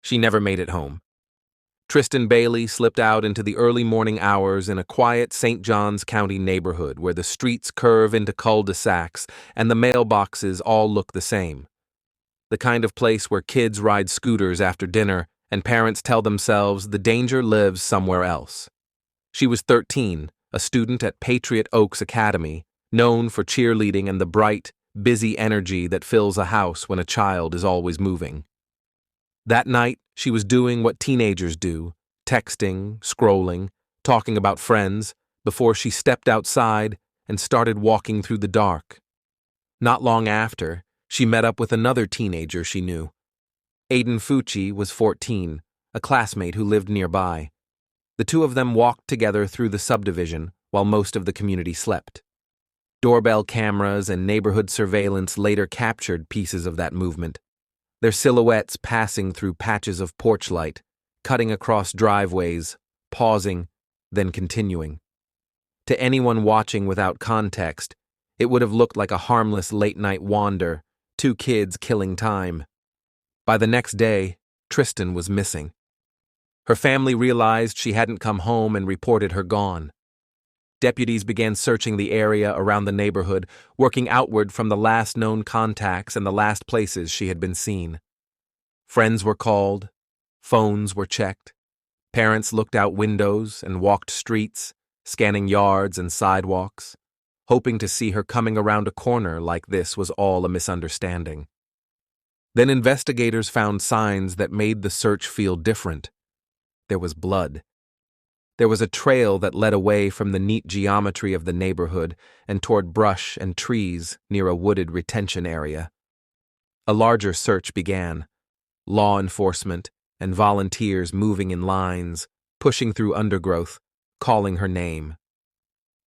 She never made it home. Tristyn Bailey slipped out into the early morning hours in a quiet St. Johns County neighborhood where the streets curve into cul-de-sacs and the mailboxes all look the same. The kind of place where kids ride scooters after dinner and parents tell themselves the danger lives somewhere else. She was 13, a student at Patriot Oaks Academy, known for cheerleading and the bright, busy energy that fills a house when a child is always moving. That night, she was doing what teenagers do, texting, scrolling, talking about friends, before she stepped outside and started walking through the dark. Not long after, she met up with another teenager she knew. Aiden Fucci was 14, a classmate who lived nearby. The two of them walked together through the subdivision while most of the community slept. Doorbell cameras and neighborhood surveillance later captured pieces of that movement, their silhouettes passing through patches of porch light, cutting across driveways, pausing, then continuing. To anyone watching without context, it would have looked like a harmless late-night wander, two kids killing time. By the next day, Tristyn was missing. Her family realized she hadn't come home and reported her gone. Deputies began searching the area around the neighborhood, working outward from the last known contacts and the last places she had been seen. Friends were called, phones were checked, parents looked out windows and walked streets, scanning yards and sidewalks, hoping to see her coming around a corner like this was all a misunderstanding. Then investigators found signs that made the search feel different. There was blood. There was a trail that led away from the neat geometry of the neighborhood and toward brush and trees near a wooded retention area. A larger search began, law enforcement and volunteers moving in lines, pushing through undergrowth, calling her name.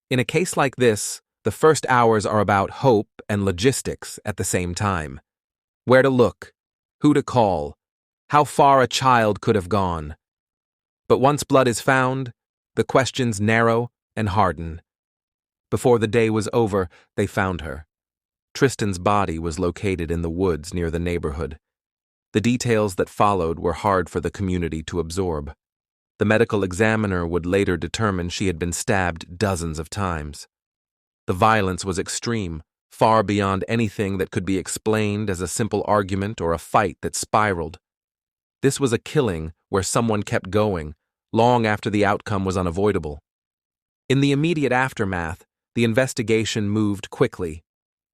In a case like this, the first hours are about hope and logistics at the same time. Where to look, who to call, how far a child could have gone. But once blood is found, the questions narrow and harden. Before the day was over, they found her. Tristyn's body was located in the woods near the neighborhood. The details that followed were hard for the community to absorb. The medical examiner would later determine she had been stabbed dozens of times. The violence was extreme, far beyond anything that could be explained as a simple argument or a fight that spiraled. This was a killing where someone kept going, long after the outcome was unavoidable. In the immediate aftermath, the investigation moved quickly.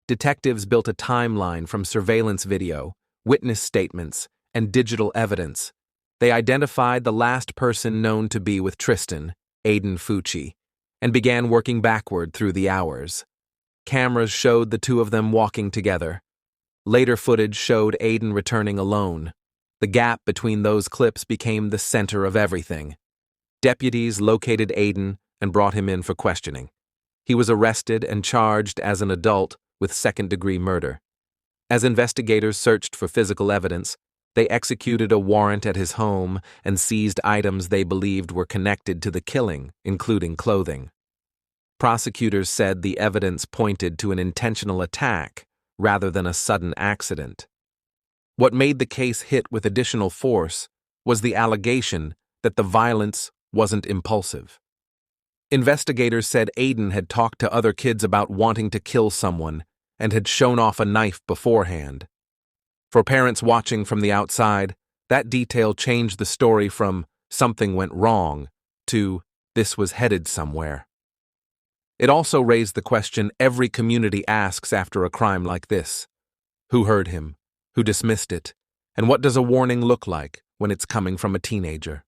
Detectives built a timeline from surveillance video, witness statements, and digital evidence. They identified the last person known to be with Tristyn, Aiden Fucci, and began working backward through the hours. Cameras showed the two of them walking together. Later footage showed Aiden returning alone. The gap between those clips became the center of everything. Deputies located Aiden and brought him in for questioning. He was arrested and charged as an adult with second-degree murder. As investigators searched for physical evidence, they executed a warrant at his home and seized items they believed were connected to the killing, including clothing. Prosecutors said the evidence pointed to an intentional attack rather than a sudden accident. What made the case hit with additional force was the allegation that the violence wasn't impulsive. Investigators said Aiden had talked to other kids about wanting to kill someone and had shown off a knife beforehand. For parents watching from the outside, that detail changed the story from something went wrong to this was headed somewhere. It also raised the question every community asks after a crime like this. Who heard him? Who dismissed it? And what does a warning look like when it's coming from a teenager?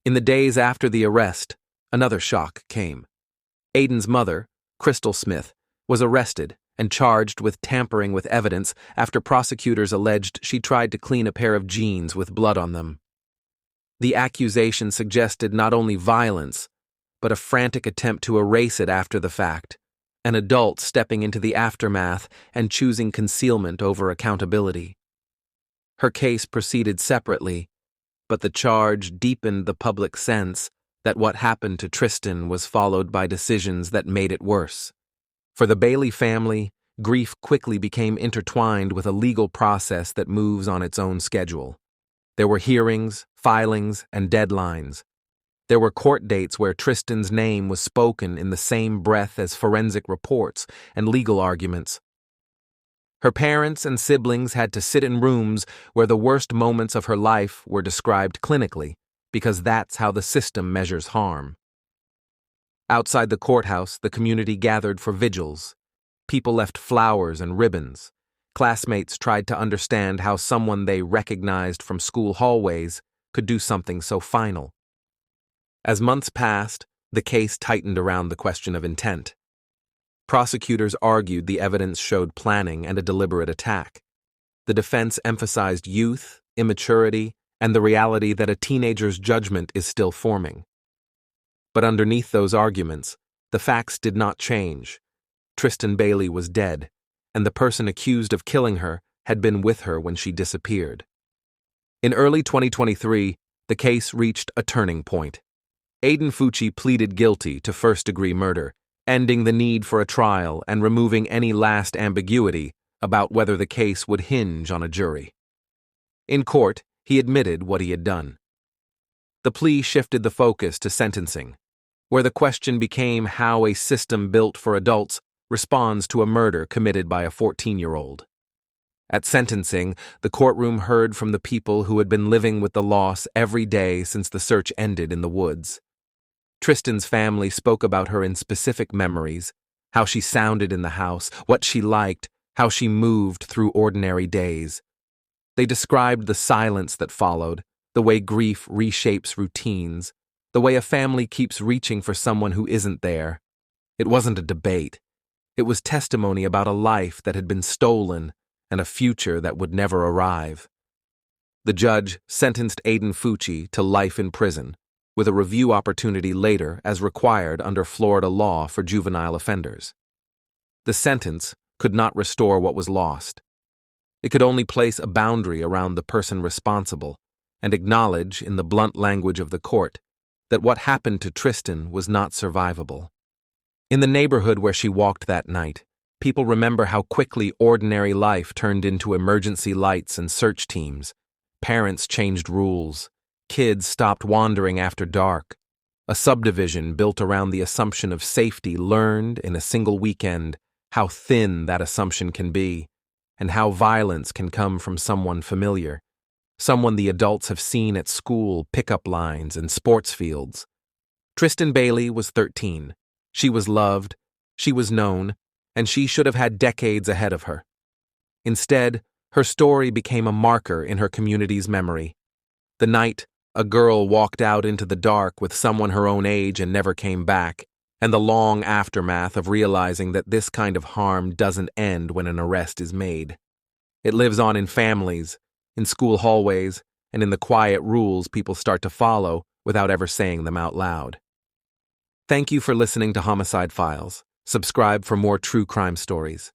In the days after the arrest, another shock came. Aiden's mother, Crystal Smith, was arrested and charged with tampering with evidence after prosecutors alleged she tried to clean a pair of jeans with blood on them. The accusation suggested not only violence, but a frantic attempt to erase it after the fact, an adult stepping into the aftermath and choosing concealment over accountability. Her case proceeded separately, but the charge deepened the public sense that what happened to Tristyn was followed by decisions that made it worse. For the Bailey family, grief quickly became intertwined with a legal process that moves on its own schedule. There were hearings, filings, and deadlines. There were court dates where Tristyn's name was spoken in the same breath as forensic reports and legal arguments. Her parents and siblings had to sit in rooms where the worst moments of her life were described clinically, because that's how the system measures harm. Outside the courthouse, the community gathered for vigils. People left flowers and ribbons. Classmates tried to understand how someone they recognized from school hallways could do something so final. As months passed, the case tightened around the question of intent. Prosecutors argued the evidence showed planning and a deliberate attack. The defense emphasized youth, immaturity, and the reality that a teenager's judgment is still forming. But underneath those arguments, the facts did not change. Tristyn Bailey was dead, and the person accused of killing her had been with her when she disappeared. In early 2023, the case reached a turning point. Aiden Fucci pleaded guilty to first-degree murder, ending the need for a trial and removing any last ambiguity about whether the case would hinge on a jury. In court, he admitted what he had done. The plea shifted the focus to sentencing, where the question became how a system built for adults responds to a murder committed by a 14-year-old. At sentencing, the courtroom heard from the people who had been living with the loss every day since the search ended in the woods. Tristyn's family spoke about her in specific memories, how she sounded in the house, what she liked, how she moved through ordinary days. They described the silence that followed, the way grief reshapes routines, the way a family keeps reaching for someone who isn't there. It wasn't a debate. It was testimony about a life that had been stolen and a future that would never arrive. The judge sentenced Aiden Fucci to life in prison, with a review opportunity later as required under Florida law for juvenile offenders. The sentence could not restore what was lost. It could only place a boundary around the person responsible and acknowledge, in the blunt language of the court, that what happened to Tristyn was not survivable. In the neighborhood where she walked that night, people remember how quickly ordinary life turned into emergency lights and search teams. Parents changed rules. Kids stopped wandering after dark. A subdivision built around the assumption of safety learned in a single weekend how thin that assumption can be, and how violence can come from someone familiar, someone the adults have seen at school, pickup lines, and sports fields. Tristyn Bailey was 13. She was loved, she was known, and she should have had decades ahead of her. Instead, her story became a marker in her community's memory. The night a girl walked out into the dark with someone her own age and never came back, and the long aftermath of realizing that this kind of harm doesn't end when an arrest is made. It lives on in families, in school hallways, and in the quiet rules people start to follow without ever saying them out loud. Thank you for listening to Homicide Files. Subscribe for more true crime stories.